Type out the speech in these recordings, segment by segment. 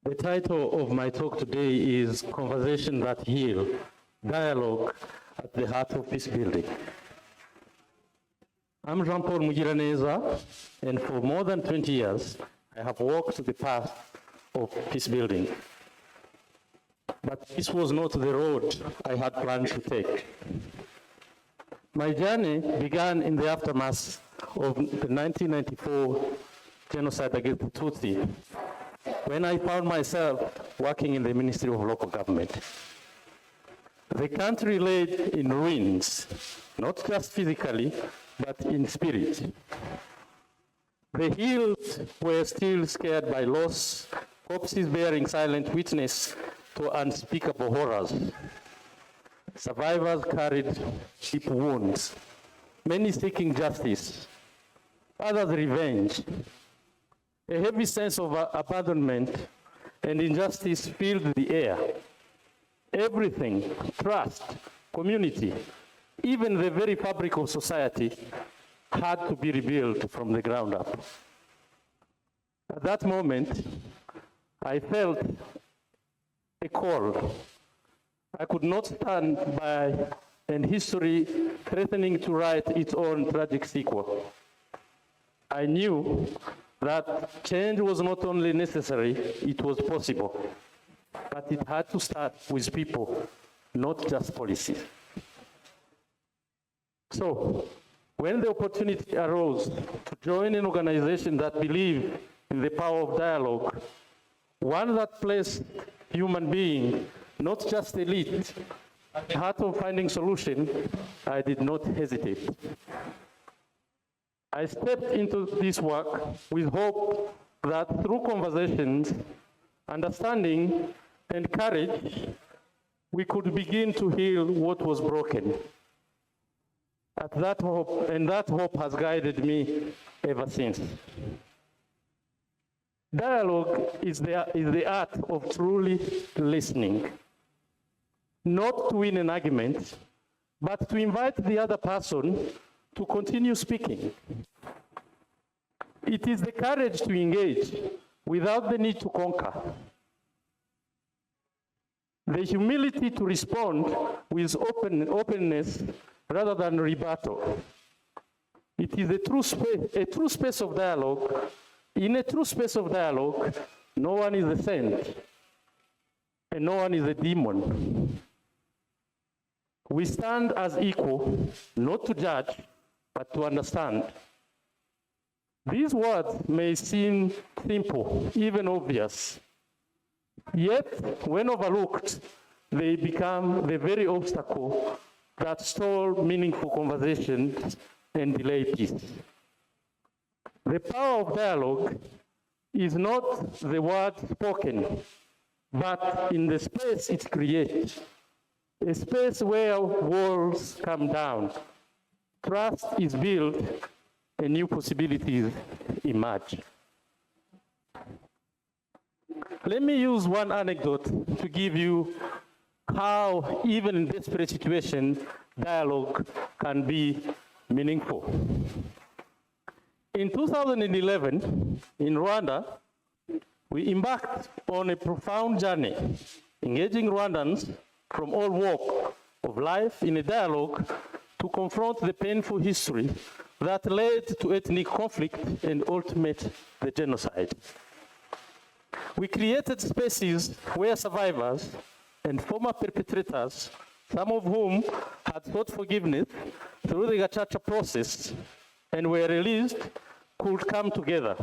The title of my talk today is Conversation That Heal, Dialogue at the Heart of Peacebuilding. I'm Paul Mugiraneza, and for more than 20 years, I have walked the path of peacebuilding. But this was not the road I had planned to take. My journey began in the aftermath of the 1994 genocide against the Tutsi, when I found myself working in the Ministry of Local Government. The country lay in ruins, not just physically, but in spirit. The hills were still scared by loss, corpses bearing silent witness to unspeakable horrors. Survivors carried deep wounds, many seeking justice, others revenge. A heavy sense of abandonment and injustice filled the air. Everything, trust, community, even the very fabric of society had to be rebuilt from the ground up. At that moment, I felt a call. I could not stand by and history threatening to write its own tragic sequel. I knew that change was not only necessary, it was possible. But it had to start with people, not just policies. So, when the opportunity arose to join an organization that believed in the power of dialogue, one that placed human being, not just elite, at the heart of finding solutions, I did not hesitate. I stepped into this work with hope that through conversations, understanding, and courage, we could begin to heal what was broken. That hope has guided me ever since. Dialogue is the art of truly listening, not to win an argument, but to invite the other person to continue speaking. It is the courage to engage without the need to conquer. The humility to respond with openness rather than rebuttal. It is a true space of dialogue. In a true space of dialogue, no one is a saint, and no one is a demon. We stand as equal, not to judge, but to understand. These words may seem simple, even obvious. Yet, when overlooked, they become the very obstacle that stall meaningful conversations and delay peace. The power of dialogue is not the word spoken, but in the space it creates. A space where walls come down, trust is built, and new possibilities emerge. Let me use one anecdote to give you how, even in desperate situations, dialogue can be meaningful. In 2011, in Rwanda, we embarked on a profound journey, engaging Rwandans from all walks of life in a dialogue to confront the painful history that led to ethnic conflict and ultimately the genocide. We created spaces where survivors and former perpetrators, some of whom had sought forgiveness through the Gacaca process and were released, could come together.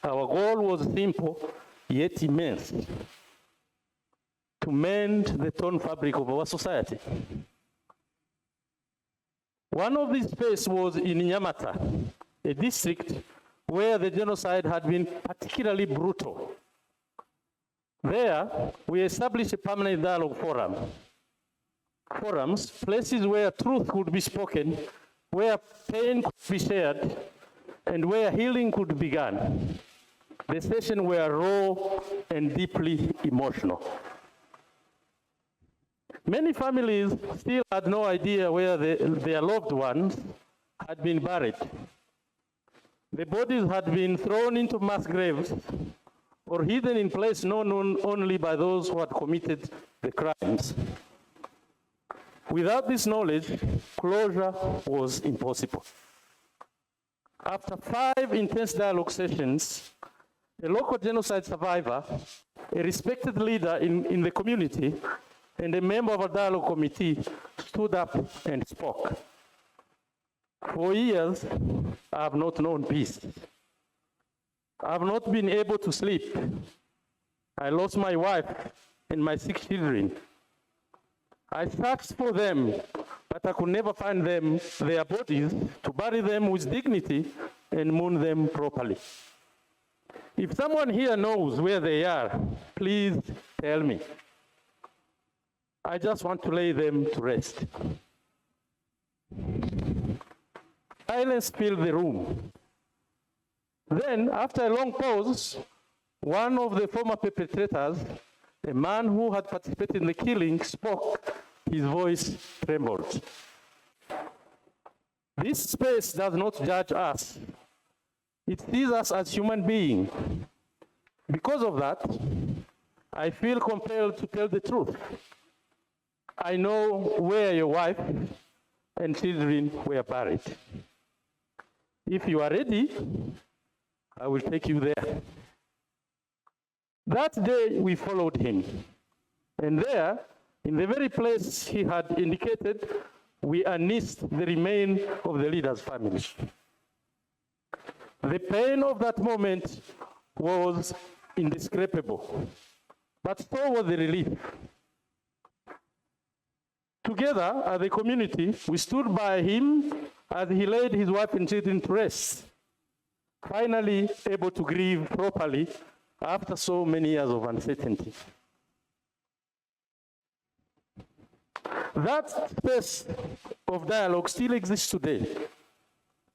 Our goal was simple, yet immense: to mend the torn fabric of our society. One of these spaces was in Nyamata, a district where the genocide had been particularly brutal. There, we established a permanent dialogue forum. Forums, places where truth could be spoken, where pain could be shared, and where healing could begin. The sessions were raw and deeply emotional. Many families still had no idea where their loved ones had been buried. The bodies had been thrown into mass graves, or hidden in place known only by those who had committed the crimes. Without this knowledge, closure was impossible. After 5 intense dialogue sessions, a local genocide survivor, a respected leader in the community, and a member of a dialogue committee stood up and spoke. For years, I have not known peace. I have not been able to sleep. I lost my wife and my 6 children. I searched for them, but I could never find their bodies to bury them with dignity and mourn them properly. If someone here knows where they are, please tell me. I just want to lay them to rest. Silence filled the room. Then, after a long pause, one of the former perpetrators, a man who had participated in the killing, spoke. His voice trembled. This space does not judge us. It sees us as human beings. Because of that, I feel compelled to tell the truth. I know where your wife and children were buried. If you are ready, I will take you there. That day, we followed him. And there, in the very place he had indicated, we unearthed the remains of the leader's family. The pain of that moment was indescribable, but so was the relief. Together, as a community, we stood by him as he laid his wife and children to rest, finally able to grieve properly after so many years of uncertainty. That space of dialogue still exists today.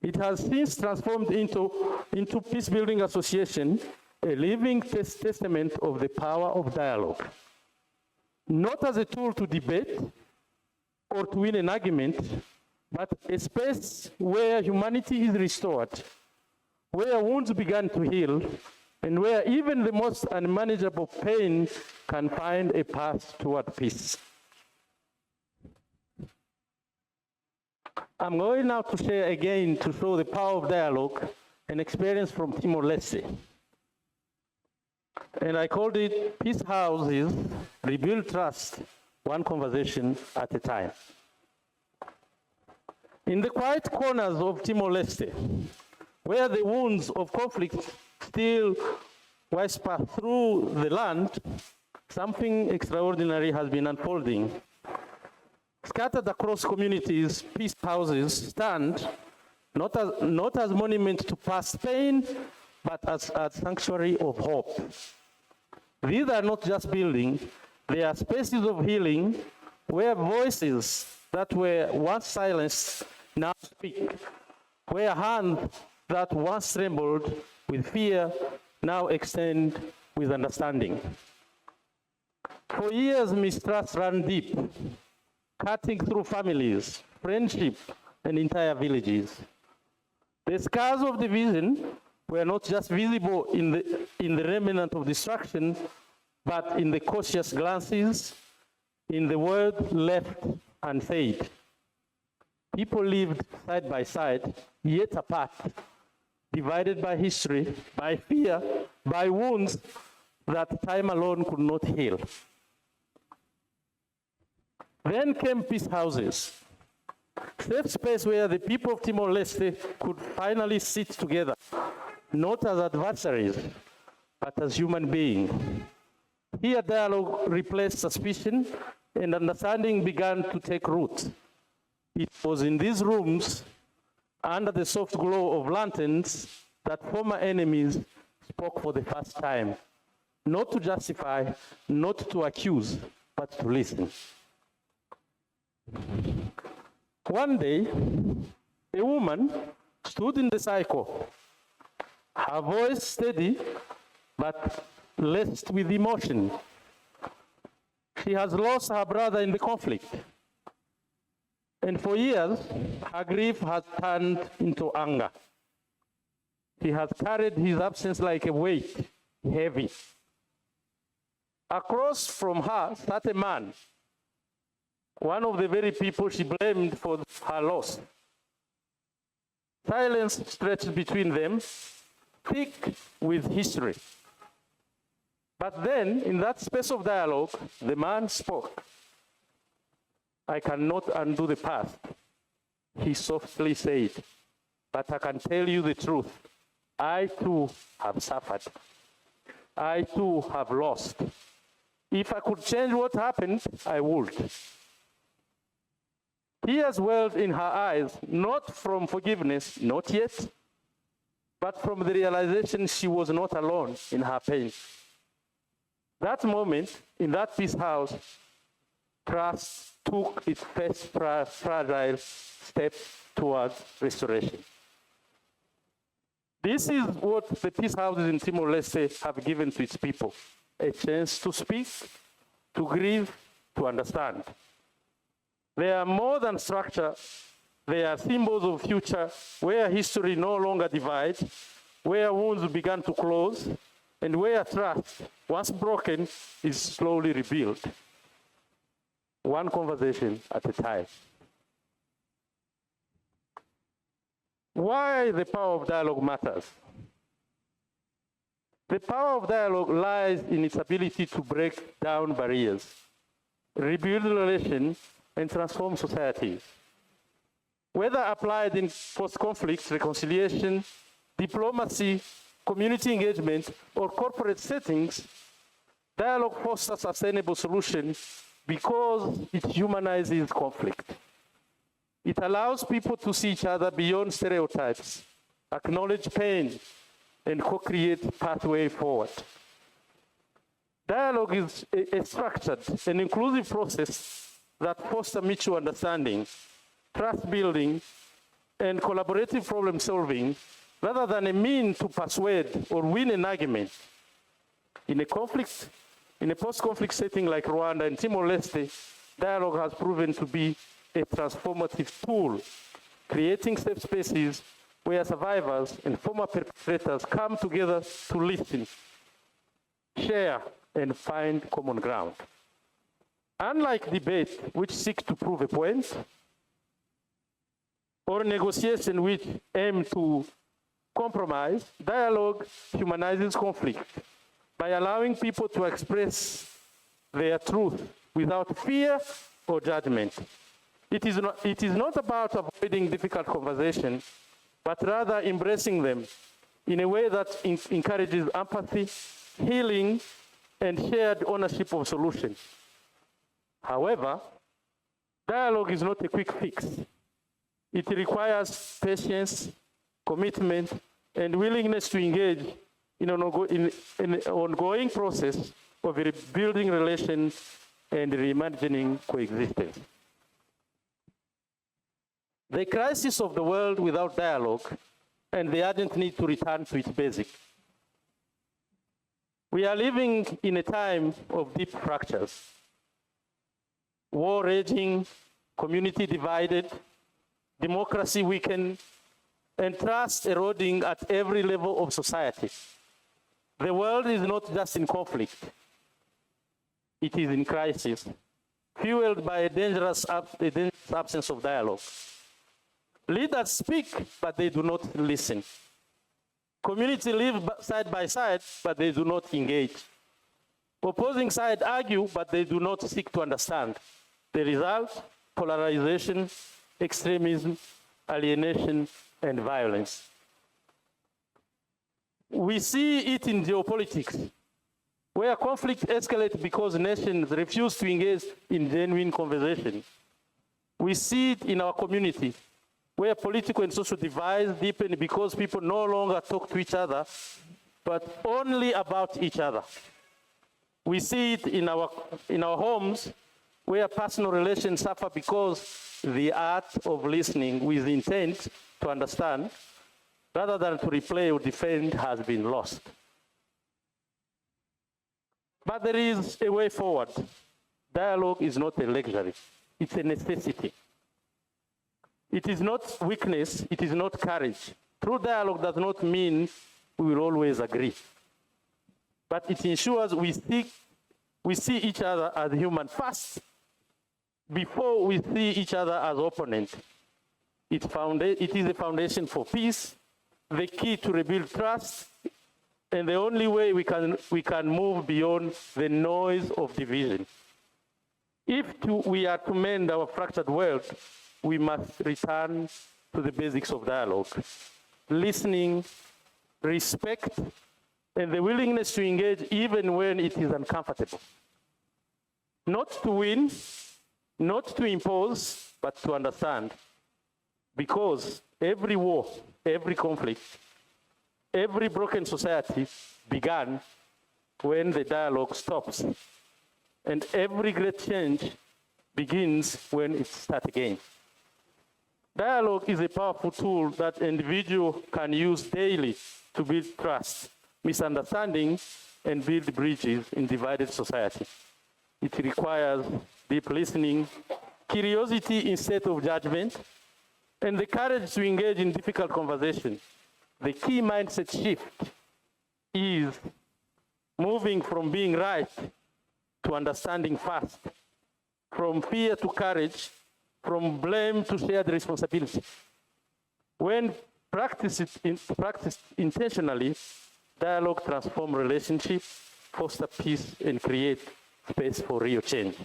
It has since transformed into Peacebuilding Association, a living testament of the power of dialogue. Not as a tool to debate or to win an argument, but a space where humanity is restored, where wounds began to heal, and where even the most unmanageable pain can find a path toward peace. I'm going now to share again to show the power of dialogue an experience from Timor-Leste. And I called it Peace Houses, Rebuild Trust, one conversation at a time. In the quiet corners of Timor-Leste, where the wounds of conflict still whisper through the land, something extraordinary has been unfolding. Scattered across communities, peace houses stand not as monument to past pain, but as a sanctuary of hope. These are not just buildings, they are spaces of healing where voices that were once silenced now speak, where hands that once trembled with fear now extend with understanding. For years, mistrust ran deep, cutting through families, friendship, and entire villages. The scars of division were not just visible in the remnant of destruction, but in the cautious glances, in the word left unsaid. People lived side by side, yet apart, divided by history, by fear, by wounds that time alone could not heal. Then came peace houses, safe space where the people of Timor-Leste could finally sit together, not as adversaries, but as human beings. Here, dialogue replaced suspicion, and understanding began to take root. It was in these rooms, under the soft glow of lanterns, that former enemies spoke for the first time, not to justify, not to accuse, but to listen. One day, a woman stood in the cycle, her voice steady, but laced with emotion. She has lost her brother in the conflict. And for years, her grief has turned into anger. She has carried his absence like a weight, heavy. Across from her sat a man, one of the very people she blamed for her loss. Silence stretched between them, thick with history. But then, in that space of dialogue, the man spoke. "I cannot undo the past," he softly said, "but I can tell you the truth. I too have suffered. I too have lost. If I could change what happened, I would." Tears welled in her eyes, not from forgiveness, not yet, but from the realization she was not alone in her pain. That moment, in that peace house, trust took its first fragile step towards restoration. This is what the peace houses in Timor-Leste have given to its people: a chance to speak, to grieve, to understand. They are more than structure. They are symbols of future where history no longer divides, where wounds began to close, and where trust, once broken, is slowly rebuilt. One conversation at a time. Why the power of dialogue matters? The power of dialogue lies in its ability to break down barriers, rebuild relations, and transform societies. Whether applied in post-conflict reconciliation, diplomacy, community engagement, or corporate settings, dialogue fosters sustainable solutions because it humanizes conflict. It allows people to see each other beyond stereotypes, acknowledge pain, and co-create pathway forward. Dialogue is a structured and inclusive process that fosters mutual understanding, trust building, and collaborative problem solving, rather than a mean to persuade or win an argument. In a post-conflict setting like Rwanda and Timor-Leste, dialogue has proven to be a transformative tool, creating safe spaces where survivors and former perpetrators come together to listen, share, and find common ground. Unlike debate, which seeks to prove a point, or negotiation which aim to compromise, dialogue humanizes conflict by allowing people to express their truth without fear or judgment. It is not about avoiding difficult conversations, but rather embracing them in a way that encourages empathy, healing, and shared ownership of solutions. However, dialogue is not a quick fix. It requires patience, commitment, and willingness to engage in an ongoing process of rebuilding relations and reimagining coexistence. The crisis of the world without dialogue and the urgent need to return to its basic. We are living in a time of deep fractures. War raging, community divided, democracy weakened, and trust eroding at every level of society. The world is not just in conflict, it is in crisis, fueled by a dangerous absence of dialogue. Leaders speak, but they do not listen. Communities live side by side, but they do not engage. Opposing sides argue, but they do not seek to understand. The result, polarization, extremism, alienation, and violence. We see it in geopolitics, where conflict escalates because nations refuse to engage in genuine conversation. We see it in our community, where political and social divides deepen because people no longer talk to each other, but only about each other. We see it in our homes, where personal relations suffer because the art of listening with intent to understand, rather than to replay or defend, has been lost. But there is a way forward. Dialogue is not a luxury, it's a necessity. It is not weakness, it is not courage. True dialogue does not mean we will always agree. but it ensures we see each other as human first before we see each other as opponents. It is a foundation for peace, the key to rebuild trust, and the only way we can move beyond the noise of division. If we are to mend our fractured world, we must return to the basics of dialogue: listening, respect, and the willingness to engage even when it is uncomfortable. Not to win, not to impose, but to understand. Because every war, every conflict, every broken society began when the dialogue stops. And every great change begins when it starts again. Dialogue is a powerful tool that an individual can use daily to build trust, misunderstanding, and build bridges in divided society. It requires deep listening, curiosity instead of judgment, and the courage to engage in difficult conversation. The key mindset shift is moving from being right to understanding fast, from fear to courage, from blame to shared responsibility. When practiced intentionally, dialogue transforms relationships, foster peace, and create space for real change.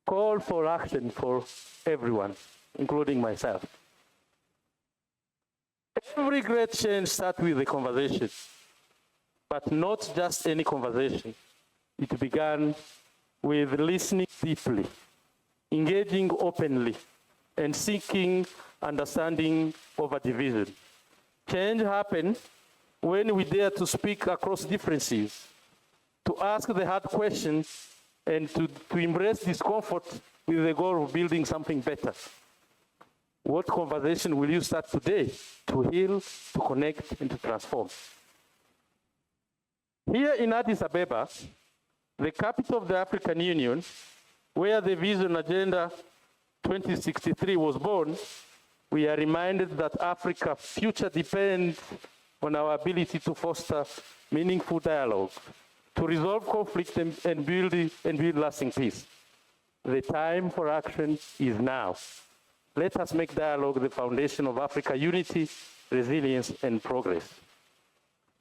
Call for action for everyone, including myself. Every great change starts with a conversation, but not just any conversation. It began with listening deeply, engaging openly, and seeking understanding over division. Change happens when we dare to speak across differences, to ask the hard questions, and to embrace discomfort with the goal of building something better. What conversation will you start today to heal, to connect, and to transform? Here in Addis Ababa, the capital of the African Union, where the Vision Agenda 2063 was born, we are reminded that Africa's future depends on our ability to foster meaningful dialogue, to resolve conflict and build lasting peace. The time for action is now. Let us make dialogue the foundation of Africa's unity, resilience, and progress.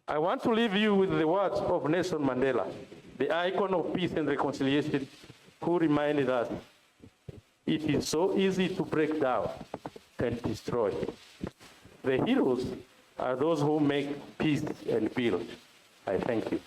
I want to leave you with the words of Nelson Mandela, the icon of peace and reconciliation, who reminded us, it is so easy to break down and destroy. The heroes are those who make peace and build. I thank you.